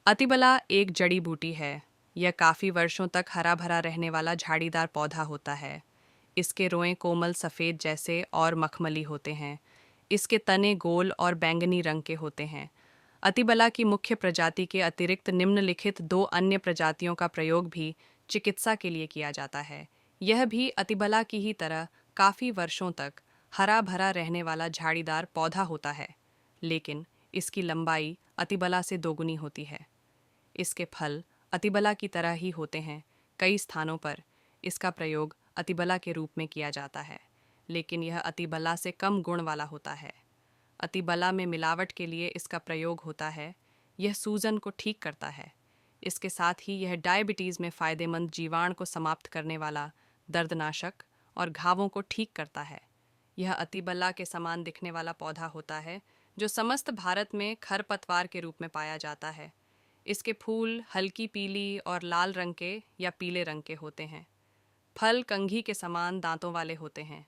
अतिबला एक जड़ी बूटी है। यह काफ़ी वर्षों तक हरा भरा रहने वाला झाड़ीदार पौधा होता है। इसके रोएं कोमल सफ़ेद जैसे और मखमली होते हैं। इसके तने गोल और बैंगनी रंग के होते हैं। अतिबला की मुख्य प्रजाति के अतिरिक्त निम्नलिखित दो अन्य प्रजातियों का प्रयोग भी चिकित्सा के लिए किया जाता है। यह भी अतिबला की ही तरह काफ़ी वर्षों तक हरा भरा रहने वाला झाड़ीदार पौधा होता है, लेकिन इसकी लंबाई अतिबला से दोगुनी होती है। इसके फल अतिबला की तरह ही होते हैं। कई स्थानों पर इसका प्रयोग अतिबला के रूप में किया जाता है, लेकिन यह अतिबला से कम गुण वाला होता है। अतिबला में मिलावट के लिए इसका प्रयोग होता है। यह सूजन को ठीक करता है। इसके साथ ही यह डायबिटीज़ में फ़ायदेमंद जीवाणु को समाप्त करने वाला दर्दनाशक और घावों को ठीक करता है। यह अतिबला के समान दिखने वाला पौधा होता है, जो समस्त भारत में खरपतवार के रूप में पाया जाता है। इसके फूल हल्की पीली और लाल रंग के या पीले रंग के होते हैं। फल कंघी के समान दांतों वाले होते हैं।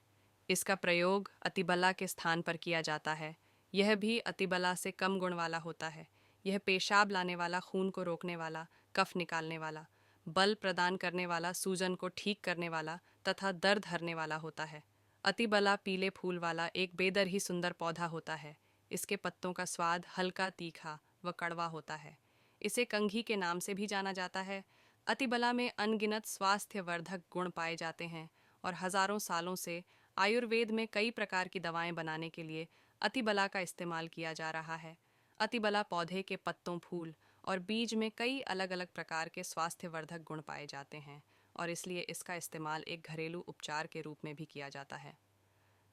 इसका प्रयोग अतिबला के स्थान पर किया जाता है। यह भी अतिबला से कम गुण वाला होता है। यह पेशाब लाने वाला, खून को रोकने वाला, कफ निकालने वाला, बल प्रदान करने वाला, सूजन को ठीक करने वाला तथा दर्द हरने वाला होता है। अतिबला पीले फूल वाला एक बेदर ही सुंदर पौधा होता है। इसके पत्तों का स्वाद हल्का तीखा व कड़वा होता है। इसे कंघी के नाम से भी जाना जाता है। अतिबला में अनगिनत स्वास्थ्यवर्धक गुण पाए जाते हैं और हजारों सालों से आयुर्वेद में कई प्रकार की दवाएं बनाने के लिए अतिबला का इस्तेमाल किया जा रहा है। अतिबला पौधे के पत्तों, फूल और बीज में कई अलग अलग प्रकार के स्वास्थ्यवर्धक गुण पाए जाते हैं और इसलिए इसका इस्तेमाल एक घरेलू उपचार के रूप में भी किया जाता है।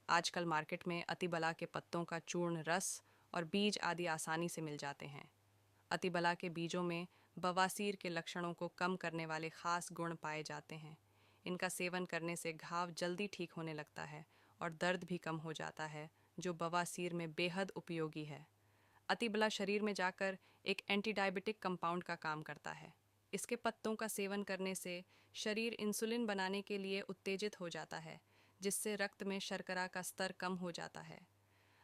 आजकल मार्केट में अतिबला के पत्तों का चूर्ण, रस और बीज आदि आसानी से मिल जाते हैं। अतिबला के बीजों में बवासीर के लक्षणों को कम करने वाले खास गुण पाए जाते हैं। इनका सेवन करने से घाव जल्दी ठीक होने लगता है और दर्द भी कम हो जाता है, जो बवासीर में बेहद उपयोगी है। अतिबला शरीर में जाकर एक एंटीडायबिटिक कंपाउंड का काम करता है। इसके पत्तों का सेवन करने से शरीर इंसुलिन बनाने के लिए उत्तेजित हो जाता है, जिससे रक्त में शर्करा का स्तर कम हो जाता है।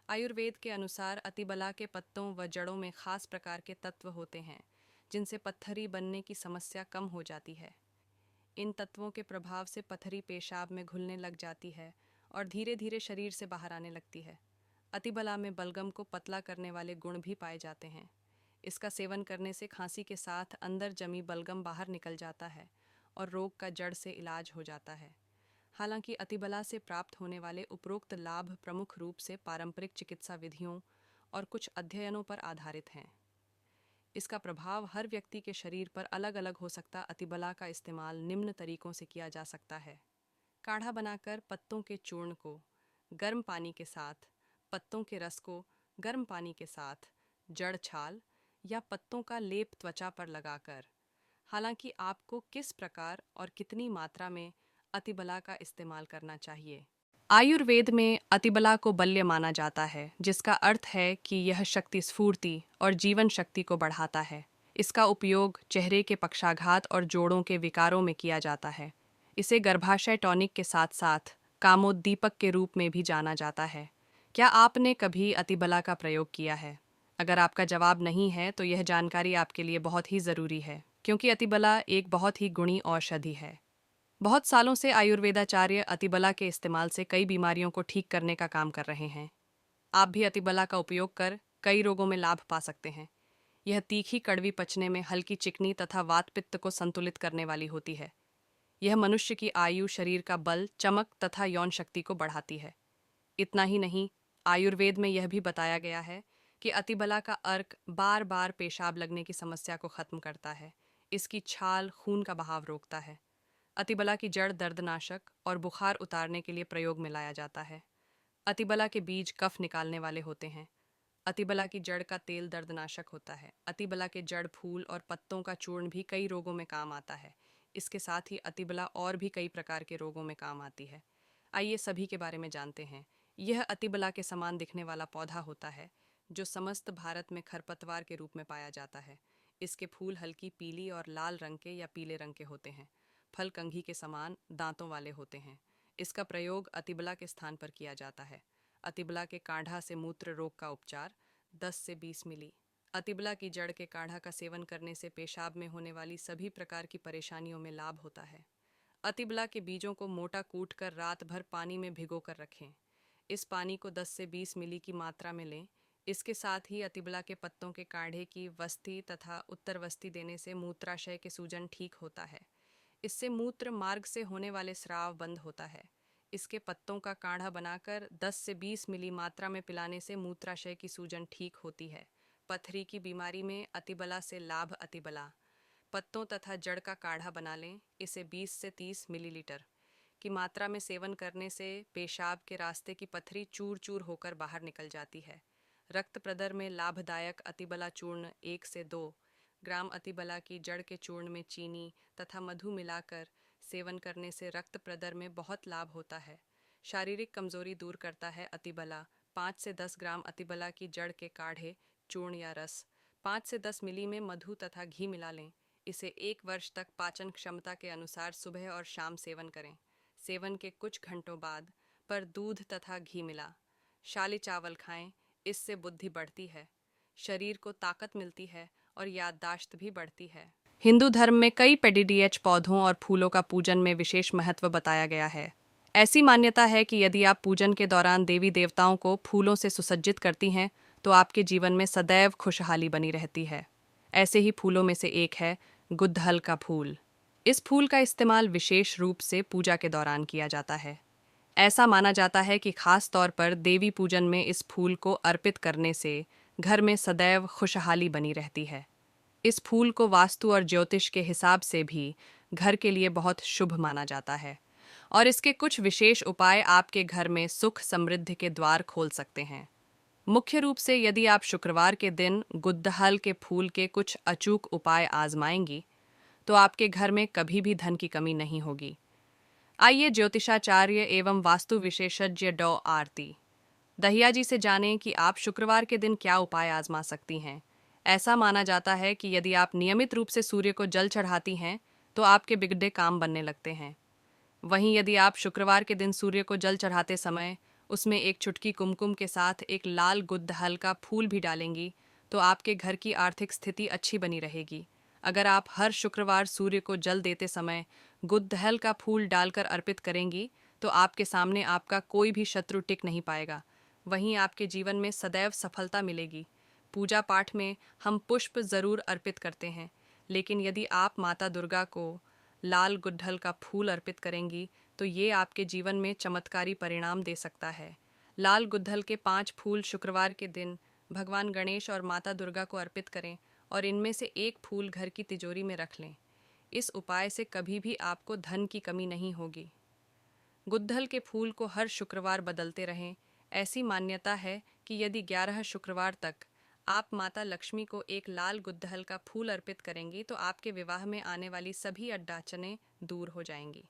आयुर्वेद के अनुसार अतिबला के पत्तों व जड़ों में खास प्रकार के तत्व होते हैं, जिनसे पत्थरी बनने की समस्या कम हो जाती है। इन तत्वों के प्रभाव से पथरी पेशाब में घुलने लग जाती है और धीरे धीरे शरीर से बाहर आने लगती है। अतिबला में बलगम को पतला करने वाले गुण भी पाए जाते हैं। इसका सेवन करने से खांसी के साथ अंदर जमी बलगम बाहर निकल जाता है और रोग का जड़ से इलाज हो जाता है। हालांकि अतिबला से प्राप्त होने वाले उपरोक्त लाभ प्रमुख रूप से पारंपरिक चिकित्सा विधियों और कुछ अध्ययनों पर आधारित हैं। इसका प्रभाव हर व्यक्ति के शरीर पर अलग अलग हो सकता। अतिबला का इस्तेमाल निम्न तरीकों से किया जा सकता है। काढ़ा बनाकर पत्तों के चूर्ण को गर्म पानी के साथ, पत्तों के रस को गर्म पानी के साथ, जड़ छाल या पत्तों का लेप त्वचा पर लगाकर। हालांकि आपको किस प्रकार और कितनी मात्रा में अतिबला का इस्तेमाल करना चाहिए। आयुर्वेद में अतिबला को बल्य माना जाता है, जिसका अर्थ है कि यह शक्ति, स्फूर्ति और जीवन शक्ति को बढ़ाता है। इसका उपयोग चेहरे के पक्षाघात और जोड़ों के विकारों में किया जाता है। इसे गर्भाशय टॉनिक के साथ साथ कामोद्दीपक के रूप में भी जाना जाता है। क्या आपने कभी अतिबला का प्रयोग किया है? अगर आपका जवाब नहीं है, तो यह जानकारी आपके लिए बहुत ही ज़रूरी है, क्योंकि अतिबला एक बहुत ही गुणी औषधि है। बहुत सालों से आयुर्वेदाचार्य अतिबला के इस्तेमाल से कई बीमारियों को ठीक करने का काम कर रहे हैं। आप भी अतिबला का उपयोग कर कई रोगों में लाभ पा सकते हैं। यह तीखी कड़वी, पचने में हल्की, चिकनी तथा वात पित्त को संतुलित करने वाली होती है। यह मनुष्य की आयु, शरीर का बल, चमक तथा यौन शक्ति को बढ़ाती है। इतना ही नहीं, आयुर्वेद में यह भी बताया गया है कि अतिबला का अर्क बार बार पेशाब लगने की समस्या को खत्म करता है। इसकी छाल खून का बहाव रोकता है। अतिबला की जड़ दर्दनाशक और बुखार उतारने के लिए प्रयोग में लाया जाता है। अतिबला के बीज कफ निकालने वाले होते हैं। अतिबला की जड़ का तेल दर्दनाशक होता है। अतिबला के जड़, फूल और पत्तों का चूर्ण भी कई रोगों में काम आता है। इसके साथ ही अतिबला और भी कई प्रकार के रोगों में काम आती है। आइए सभी के बारे में जानते हैं। यह अतिबला के समान दिखने वाला पौधा होता है, जो समस्त भारत में खरपतवार के रूप में पाया जाता है। इसके फूल हल्की पीली और लाल रंग के या पीले रंग के होते हैं। फल कंघी के समान दांतों वाले होते हैं। इसका प्रयोग अतिबला के स्थान पर किया जाता है। अतिबला के कांढ़ा से मूत्र रोग का उपचार 10 से 20 मिली। अतिबला की जड़ के काढ़ा का सेवन करने से पेशाब में होने वाली सभी प्रकार की परेशानियों में लाभ होता है। अतिबला के बीजों को मोटा कूटकर रात भर पानी में भिगो कर रखें। इस पानी को 10 से 20 मिली की मात्रा में लें। इसके साथ ही अतिबला के पत्तों के काढ़े की वस्ती तथा उत्तरवस्ती देने से मूत्राशय के सूजन ठीक होता है। इससे मूत्र मार्ग से होने वाले स्राव बंद होता है। इसके पत्तों का काढ़ा बनाकर 10 से 20 मिली मात्रा में पिलाने से मूत्राशय की सूजन ठीक होती है। पथरी की बीमारी में अतिबला से लाभ। अतिबला पत्तों तथा जड़ का काढ़ा बना लें। इसे 20 से 30 मिलीलीटर की मात्रा में सेवन करने से पेशाब के रास्ते की पथरी चूर चूर होकर बाहर निकल जाती है। रक्त प्रदर में लाभदायक अतिबला चूर्ण 1 से 2 ग्राम अतिबला की जड़ के चूर्ण में चीनी तथा मधु मिलाकर सेवन करने से रक्त प्रदर में बहुत लाभ होता है। शारीरिक कमजोरी दूर करता है। अतिबला 5 से 10 ग्राम अतिबला की जड़ के काढ़े चूर्ण या रस 5 से 10 मिली में मधु तथा घी मिला लें। इसे 1 वर्ष तक पाचन क्षमता के अनुसार सुबह और शाम सेवन करें। सेवन के कुछ घंटों बाद पर दूध तथा घी मिला शाली चावल खाएं। इससे बुद्धि बढ़ती है, शरीर को ताकत मिलती है और याददाश्त भी बढ़ती है। हिंदू धर्म में कई पेडिडिएच पौधों और फूलों का पूजन में विशेष महत्व बताया गया है। ऐसी मान्यता है कि यदि आप पूजन के दौरान देवी देवताओं को फूलों से सुसज्जित करती हैं तो आपके जीवन में सदैव खुशहाली बनी रहती है। ऐसे ही फूलों में से एक है गुड़हल का फूल। इस फूल का इस्तेमाल विशेष रूप से पूजा के दौरान किया जाता है। ऐसा माना जाता है कि खास तौर पर देवी पूजन में इस फूल को अर्पित करने से घर में सदैव खुशहाली बनी रहती है। इस फूल को वास्तु और ज्योतिष के हिसाब से भी घर के लिए बहुत शुभ माना जाता है और इसके कुछ विशेष उपाय आपके घर में सुख समृद्धि के द्वार खोल सकते हैं। मुख्य रूप से यदि आप शुक्रवार के दिन गुड़हल के फूल के कुछ अचूक उपाय आजमाएंगी तो आपके घर में कभी भी धन की कमी नहीं होगी। आइए ज्योतिषाचार्य एवं वास्तु विशेषज्ञ डॉ आरती दहिया जी से जानें कि आप शुक्रवार के दिन क्या उपाय आजमा सकती हैं। ऐसा माना जाता है कि यदि आप नियमित रूप से सूर्य को जल चढ़ाती हैं तो आपके बिगड़े काम बनने लगते हैं। वहीं यदि आप शुक्रवार के दिन सूर्य को जल चढ़ाते समय उसमें एक चुटकी कुमकुम के साथ एक लाल गुड़हल का फूल भी डालेंगी तो आपके घर की आर्थिक स्थिति अच्छी बनी रहेगी। अगर आप हर शुक्रवार सूर्य को जल देते समय गुड़हल का फूल डालकर अर्पित करेंगी तो आपके सामने आपका कोई भी शत्रु टिक नहीं पाएगा। वहीं आपके जीवन में सदैव सफलता मिलेगी। पूजा पाठ में हम पुष्प जरूर अर्पित करते हैं, लेकिन यदि आप माता दुर्गा को लाल गुड़हल का फूल अर्पित करेंगी तो ये आपके जीवन में चमत्कारी परिणाम दे सकता है। लाल गुड़हल के 5 फूल शुक्रवार के दिन भगवान गणेश और माता दुर्गा को अर्पित करें और इनमें से एक फूल घर की तिजोरी में रख लें। इस उपाय से कभी भी आपको धन की कमी नहीं होगी। गुड़हल के फूल को हर शुक्रवार बदलते रहें। ऐसी मान्यता है कि यदि 11 शुक्रवार तक आप माता लक्ष्मी को एक लाल गुड़हल का फूल अर्पित करेंगी तो आपके विवाह में आने वाली सभी अड़चनें दूर हो जाएंगी।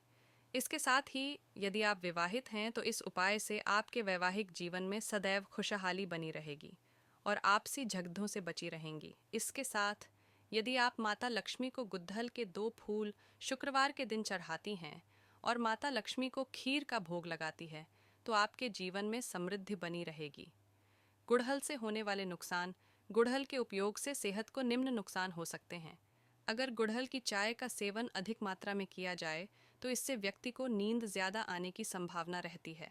इसके साथ ही यदि आप विवाहित हैं तो इस उपाय से आपके वैवाहिक जीवन में सदैव खुशहाली बनी रहेगी और आपसी झगड़ों से बची रहेंगी। इसके साथ यदि आप माता लक्ष्मी को गुड़हल के 2 फूल शुक्रवार के दिन चढ़ाती हैं और माता लक्ष्मी को खीर का भोग लगाती है तो आपके जीवन में समृद्धि बनी रहेगी। गुड़हल से होने वाले नुकसान। गुड़हल के उपयोग से सेहत को निम्न नुकसान हो सकते हैं। अगर गुड़हल की चाय का सेवन अधिक मात्रा में किया जाए तो इससे व्यक्ति को नींद ज़्यादा आने की संभावना रहती है।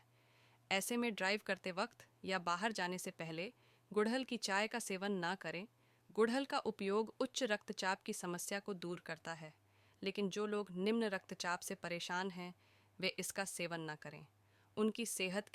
ऐसे में ड्राइव करते वक्त या बाहर जाने से पहले गुड़हल की चाय का सेवन ना करें। गुड़हल का उपयोग उच्च रक्तचाप की समस्या को दूर करता है, लेकिन जो लोग निम्न रक्तचाप से परेशान हैं वे इसका सेवन ना करें। उनकी सेहत